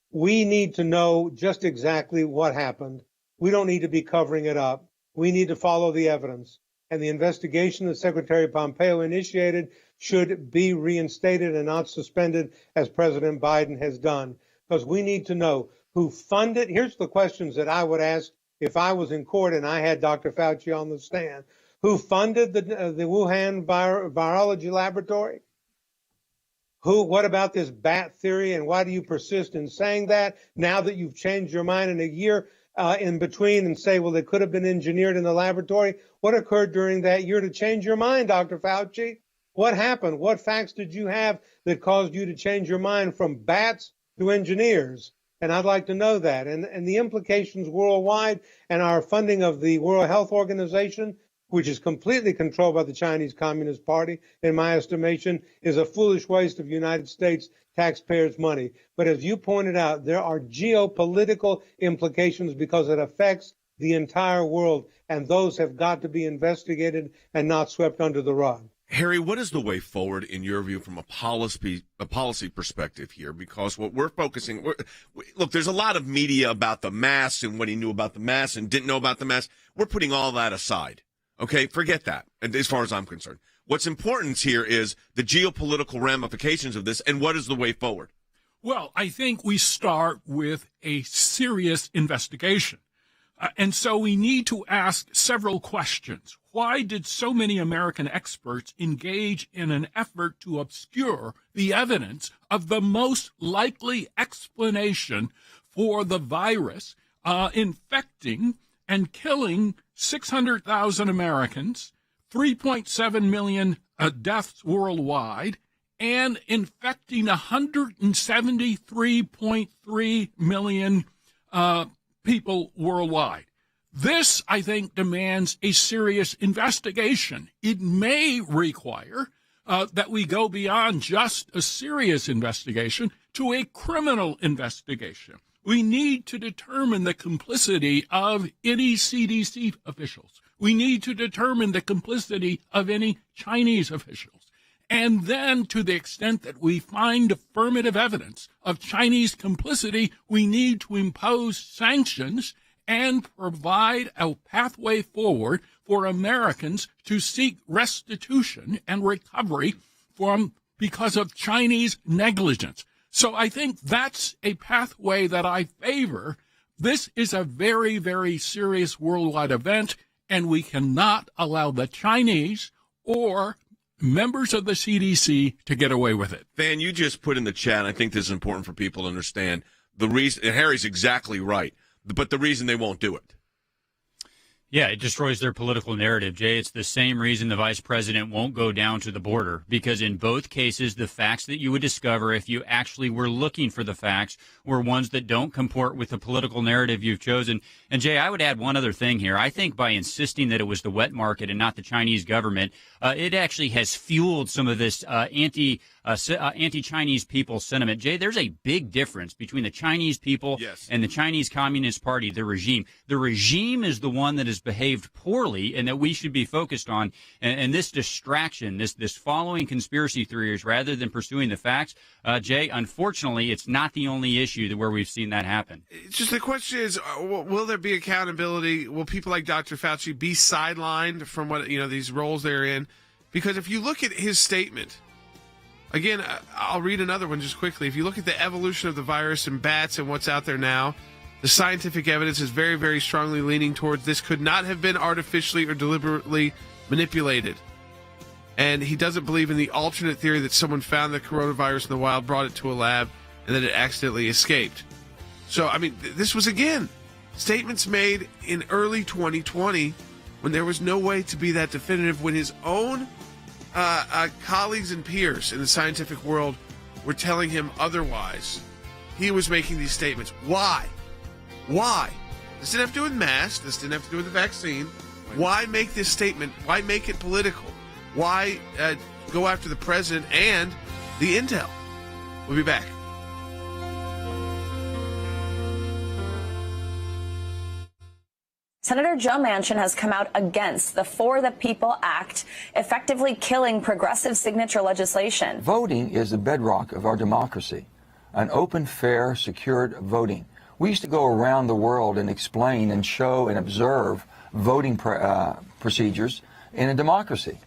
We need to know just exactly what happened. We don't need to be covering it up. We need to follow the evidence. And the investigation that Secretary Pompeo initiated should be reinstated and not suspended, as President Biden has done, because we need to know who funded. Here's the questions that I would ask if I was in court and I had Dr. Fauci on the stand. Who funded the Wuhan virology laboratory? What about this bat theory, and why do you persist in saying that now that you've changed your mind in a year in between and say, well, they could have been engineered in the laboratory? What occurred during that year to change your mind, Dr. Fauci? What happened? What facts did you have that caused you to change your mind from bats to engineers? And I'd like to know that. And the implications worldwide, and our funding of the World Health Organization, which is completely controlled by the Chinese Communist Party, in my estimation, is a foolish waste of United States taxpayers' money. But as you pointed out, there are geopolitical implications because it affects the entire world, and those have got to be investigated and not swept under the rug. Harry, what is the way forward, in your view, from a policy perspective here? Because what we're focusing, look, there's a lot of media about the masks and what he knew about the masks and didn't know about the masks. We're putting all that aside. Okay, forget that, as far as I'm concerned. What's important here is the geopolitical ramifications of this, and what is the way forward? Well, I think we start with a serious investigation. And so we need to ask several questions. Why did so many American experts engage in an effort to obscure the evidence of the most likely explanation for the virus infecting and killing 600,000 Americans, 3.7 million deaths worldwide, and infecting 173.3 million people worldwide. This, I think, demands a serious investigation. It may require that we go beyond just a serious investigation to a criminal investigation. We need to determine the complicity of any CDC officials. We need to determine the complicity of any Chinese officials. And then, to the extent that we find affirmative evidence of Chinese complicity, we need to impose sanctions and provide a pathway forward for Americans to seek restitution and recovery because of Chinese negligence. So I think that's a pathway that I favor. This is a very, very serious worldwide event, and we cannot allow the Chinese or members of the CDC to get away with it. Van, you just put in the chat, and I think this is important for people to understand, the reason, and Harry's exactly right, but the reason they won't do it. Yeah, it destroys their political narrative, Jay. It's the same reason the vice president won't go down to the border, because in both cases, the facts that you would discover if you actually were looking for the facts were ones that don't comport with the political narrative you've chosen. And, Jay, I would add one other thing here. I think by insisting that it was the wet market and not the Chinese government, it actually has fueled some of this anti-Chinese people sentiment. Jay, there's a big difference between the Chinese people and the Chinese Communist Party, the regime. The regime is the one that has behaved poorly and that we should be focused on. And this distraction, this following conspiracy theories rather than pursuing the facts, Jay, unfortunately, it's not the only issue where we've seen that happen. It's just the question is, will there be accountability? Will people like Dr. Fauci be sidelined from what these roles they're in? Because if you look at his statement, again, I'll read another one just quickly. If you look at the evolution of the virus in bats and what's out there now, the scientific evidence is very, very strongly leaning towards this could not have been artificially or deliberately manipulated. And he doesn't believe in the alternate theory that someone found the coronavirus in the wild, brought it to a lab, and then it accidentally escaped. So, I mean, this was, again, statements made in early 2020 when there was no way to be that definitive, when his own colleagues and peers in the scientific world were telling him otherwise. He was making these statements. Why? This didn't have to do with masks. This didn't have to do with the vaccine. Why make this statement? Why make it political? Why go after the president and the intel? We'll be back. Senator Joe Manchin has come out against the For the People Act, effectively killing progressive signature legislation. Voting is the bedrock of our democracy. An open, fair, secured voting. We used to go around the world and explain and show and observe voting procedures in a democracy.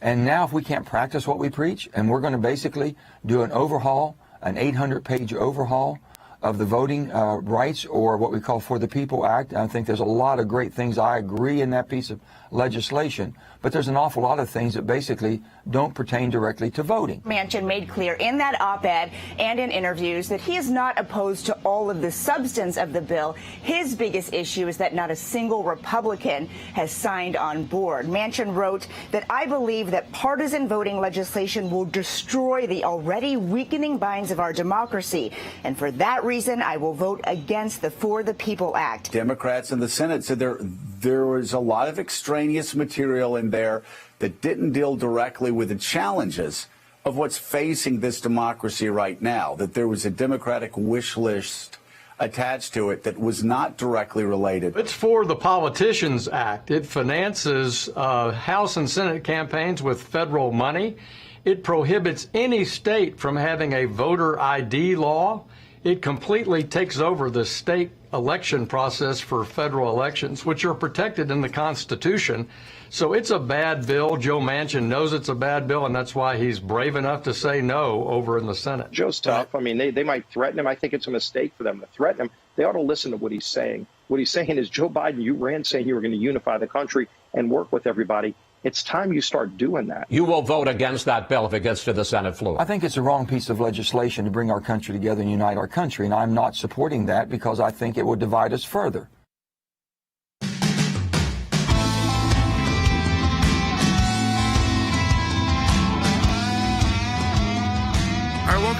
And now if we can't practice what we preach, and we're going to basically do an overhaul, an 800-page overhaul of the voting rights, or what we call For the People Act. I think there's a lot of great things. I agree in that piece of legislation, but there's an awful lot of things that basically don't pertain directly to voting. Manchin made clear in that op-ed and in interviews that he is not opposed to all of the substance of the bill. His biggest issue is that not a single Republican has signed on board. Manchin wrote that I believe that partisan voting legislation will destroy the already weakening binds of our democracy. And for that reason, I will vote against the For the People Act. Democrats in the Senate said there was a lot of extraneous material in there that didn't deal directly with the challenges of what's facing this democracy right now, that there was a Democratic wish list attached to it that was not directly related. It's For the Politicians Act. It finances House and Senate campaigns with federal money. It prohibits any state from having a voter ID law. It completely takes over the state election process for federal elections, which are protected in the Constitution. So it's a bad bill. Joe Manchin knows it's a bad bill, and that's why he's brave enough to say no over in the Senate. Joe's tough. I mean, they might threaten him. I think it's a mistake for them to threaten him. They ought to listen to what he's saying. What he's saying is, Joe Biden, you ran saying you were going to unify the country and work with everybody. It's time you start doing that. You will vote against that bill if it gets to the Senate floor. I think it's a wrong piece of legislation to bring our country together and unite our country, and I'm not supporting that because I think it would divide us further.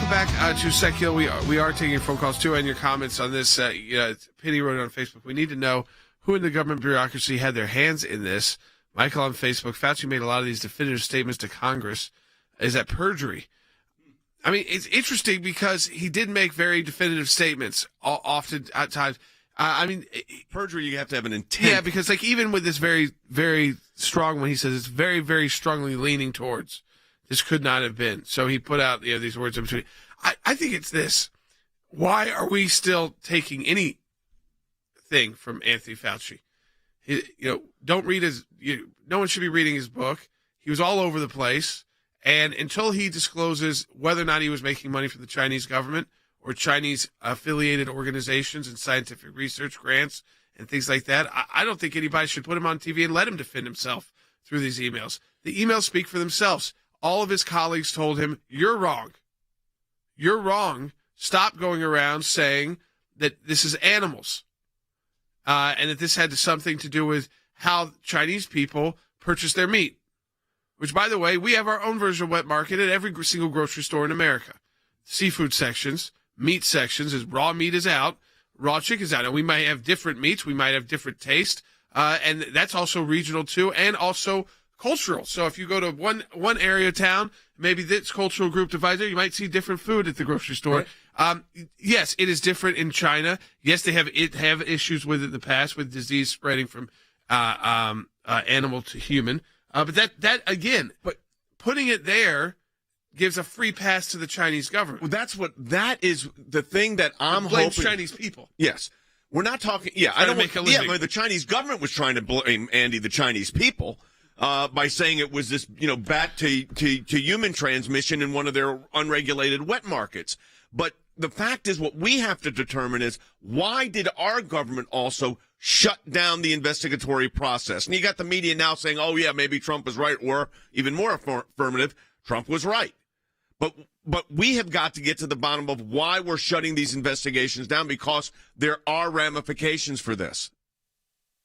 welcome back to Sekulow. We are taking your phone calls too and your comments on this. Penny wrote it on Facebook. We need to know who in the government bureaucracy had their hands in this. Michael on Facebook. Fauci made a lot of these definitive statements to Congress. Is that perjury? I mean, it's interesting because he did make very definitive statements often at times. Perjury, you have to have an intent. Yeah, because like even with this very, very strong one, he says it's very, very strongly leaning towards. This could not have been. So he put out these words in between. I think it's this. Why are we still taking anything from Anthony Fauci? Don't read no one should be reading his book. He was all over the place. And until he discloses whether or not he was making money for the Chinese government or Chinese affiliated organizations and scientific research grants and things like that, I don't think anybody should put him on TV and let him defend himself through these emails. The emails speak for themselves. All of his colleagues told him, you're wrong. You're wrong. Stop going around saying that this is animals and that this had something to do with how Chinese people purchase their meat, which, by the way, we have our own version of wet market at every single grocery store in America. Seafood sections, meat sections, as raw meat is out, raw chicken is out. And we might have different meats. We might have different taste. And that's also regional, too, and also cultural. So if you go to one area of town, maybe this cultural group divides there, you might see different food at the grocery store. Right. Yes, it is different in China. Yes, they have issues with it in the past with disease spreading from animal to human. But that again, but putting it there gives a free pass to the Chinese government. Well, that is the thing that I'm hoping. Chinese people. Yes. We're not talking. Yeah, I don't make a living. Yeah, the Chinese government was trying to blame Andy the Chinese people by saying it was this, bat to human transmission in one of their unregulated wet markets. But the fact is, what we have to determine is why did our government also shut down the investigatory process? And you got the media now saying, oh, yeah, maybe Trump was right, or even more affirmative, Trump was right. But we have got to get to the bottom of why we're shutting these investigations down, because there are ramifications for this.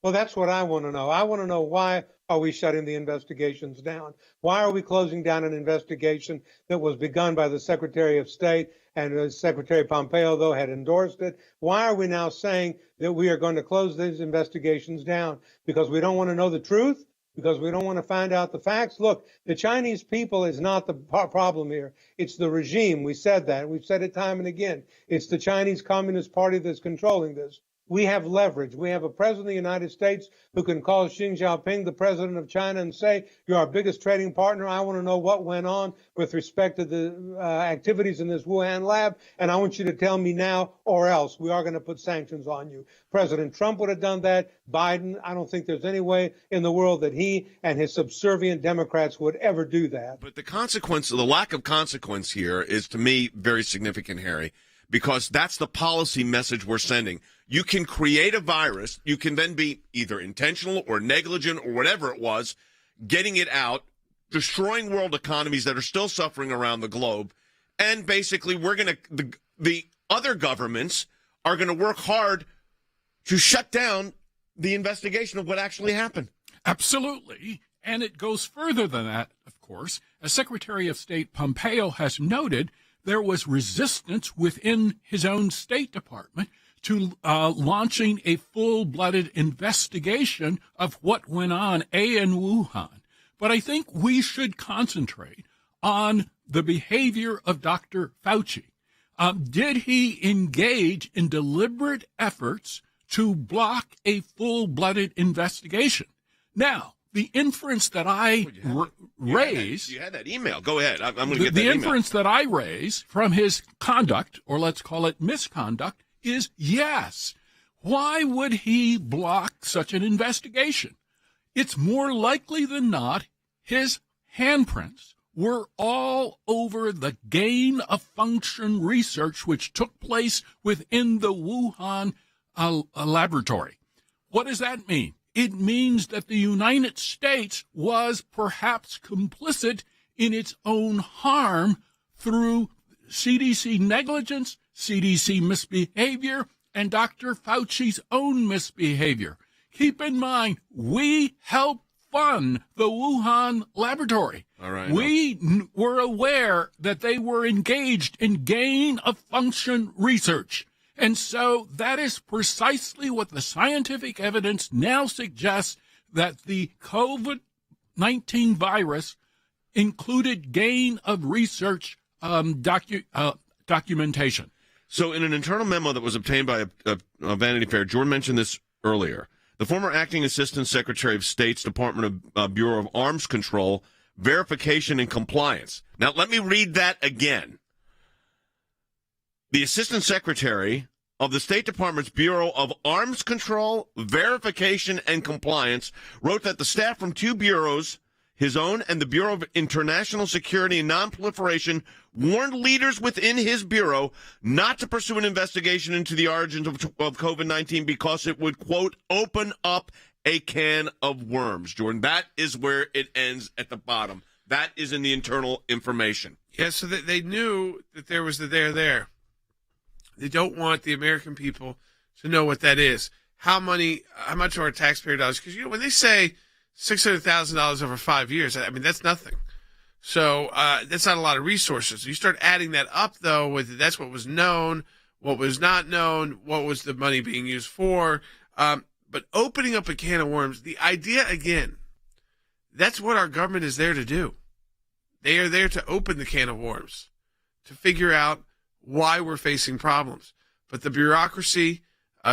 Well, that's what I want to know. I want to know, why are we shutting the investigations down? Why are we closing down an investigation that was begun by the Secretary of State, and Secretary Pompeo, though, had endorsed it? Why are we now saying that we are going to close these investigations down? Because we don't want to know the truth? Because we don't want to find out the facts? Look, the Chinese people is not the problem here. It's the regime. We said that. We've said it time and again. It's the Chinese Communist Party that's controlling this. We have leverage. We have a president of the United States who can call Xi Jinping, the president of China, and say, you're our biggest trading partner. I want to know what went on with respect to the activities in this Wuhan lab, and I want you to tell me now, or else we are going to put sanctions on you. President Trump would have done that. Biden, I don't think there's any way in the world that he and his subservient Democrats would ever do that. But the lack of consequence here is, to me, very significant, Harry, because that's the policy message we're sending. You can create a virus. You can then be either intentional or negligent or whatever it was, getting it out, destroying world economies that are still suffering around the globe. And basically, the other governments are going to work hard to shut down the investigation of what actually happened. Absolutely. And it goes further than that, of course. As Secretary of State Pompeo has noted, there was resistance within his own State Department to launching a full-blooded investigation of what went on, in Wuhan. But I think we should concentrate on the behavior of Dr. Fauci. Did he engage in deliberate efforts to block a full-blooded investigation? Now, the inference that I raise... You had that email. Go ahead. I'm going to get that email. The email. inference that I raise from his conduct, or let's call it misconduct, is yes. Why would he block such an investigation? It's more likely than not his handprints were all over the gain of function research which took place within the Wuhan laboratory. What does that mean? It means that the United States was perhaps complicit in its own harm through CDC negligence, CDC misbehavior, and Dr. Fauci's own misbehavior. Keep in mind, we helped fund the Wuhan laboratory. All right. We were aware that they were engaged in gain-of-function research. And so that is precisely what the scientific evidence now suggests, that the COVID-19 virus included gain-of-research documentation. So in an internal memo that was obtained by a Vanity Fair, Jordan mentioned this earlier, the former acting assistant secretary of State's Department of Bureau of Arms Control, Verification and Compliance. Now, let me read that again. The assistant secretary of the State Department's Bureau of Arms Control, Verification and Compliance wrote that the staff from two bureaus, his own and the Bureau of International Security and Nonproliferation, warned leaders within his bureau not to pursue an investigation into the origins of COVID-19 because it would, quote, open up a can of worms. Jordan, that is where it ends at the bottom. That is in the internal information. Yeah, so they knew that there was the there. They don't want the American people to know what that is. How much of our taxpayer dollars? Because, when they say $600,000 over 5 years, I mean, that's nothing. So that's not a lot of resources. You start adding that up, though, with that's what was known, what was not known, what was the money being used for. But opening up a can of worms, the idea, again, that's what our government is there to do. They are there to open the can of worms, to figure out why we're facing problems. But the bureaucracy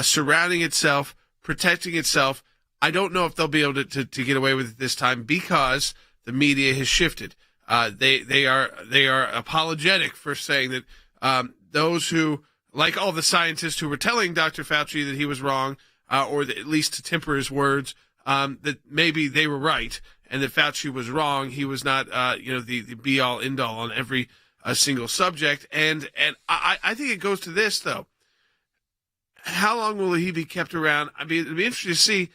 surrounding itself, protecting itself, I don't know if they'll be able to get away with it this time because the media has shifted. They are apologetic for saying that those who, like all the scientists who were telling Dr. Fauci that he was wrong, or at least to temper his words, that maybe they were right and that Fauci was wrong. He was not, the be-all, end-all on every single subject. And I think it goes to this, though. How long will he be kept around? I mean, it'd be interesting to see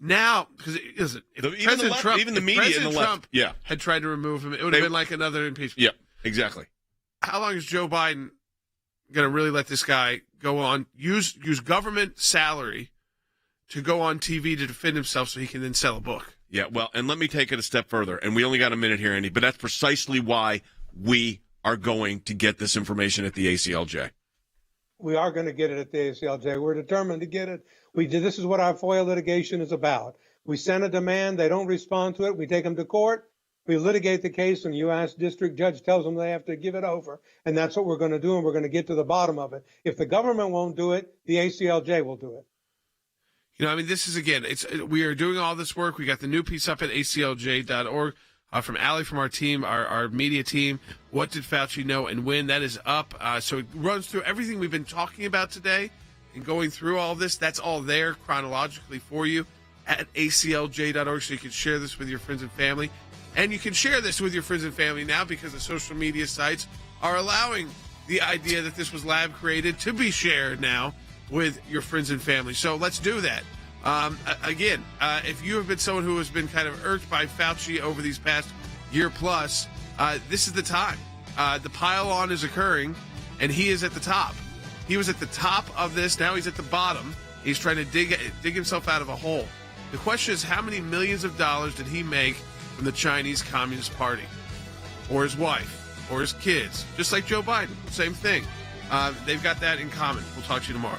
now, because even the media in the left, had tried to remove him, it would have been like another impeachment. Yeah, exactly. How long is Joe Biden going to really let this guy go on, use government salary to go on TV to defend himself so he can then sell a book? Yeah, well, and let me take it a step further, and we only got a minute here, Andy, but that's precisely why we are going to get this information at the ACLJ. We are going to get it at the ACLJ. We're determined to get it. This is what our FOIA litigation is about. We send a demand. They don't respond to it. We take them to court. We litigate the case, and the U.S. district judge tells them they have to give it over. And that's what we're going to do, and we're going to get to the bottom of it. If the government won't do it, the ACLJ will do it. This is, again, we are doing all this work. We got the new piece up at aclj.org from Allie, from our team, our media team. What did Fauci know and when? That is up. So it runs through everything we've been talking about today and going through all this. That's all there chronologically for you at aclj.org, so you can share this with your friends and family. And you can share this with your friends and family now because the social media sites are allowing the idea that this was lab created to be shared now with your friends and family. So let's do that. Again, if you have been someone who has been kind of irked by Fauci over these past year plus, this is the time. The pile-on is occurring, and he is at the top. He was at the top of this. Now he's at the bottom. He's trying to dig himself out of a hole. The question is, how many millions of dollars did he make from the Chinese Communist Party? Or his wife? Or his kids? Just like Joe Biden. Same thing. They've got that in common. We'll talk to you tomorrow.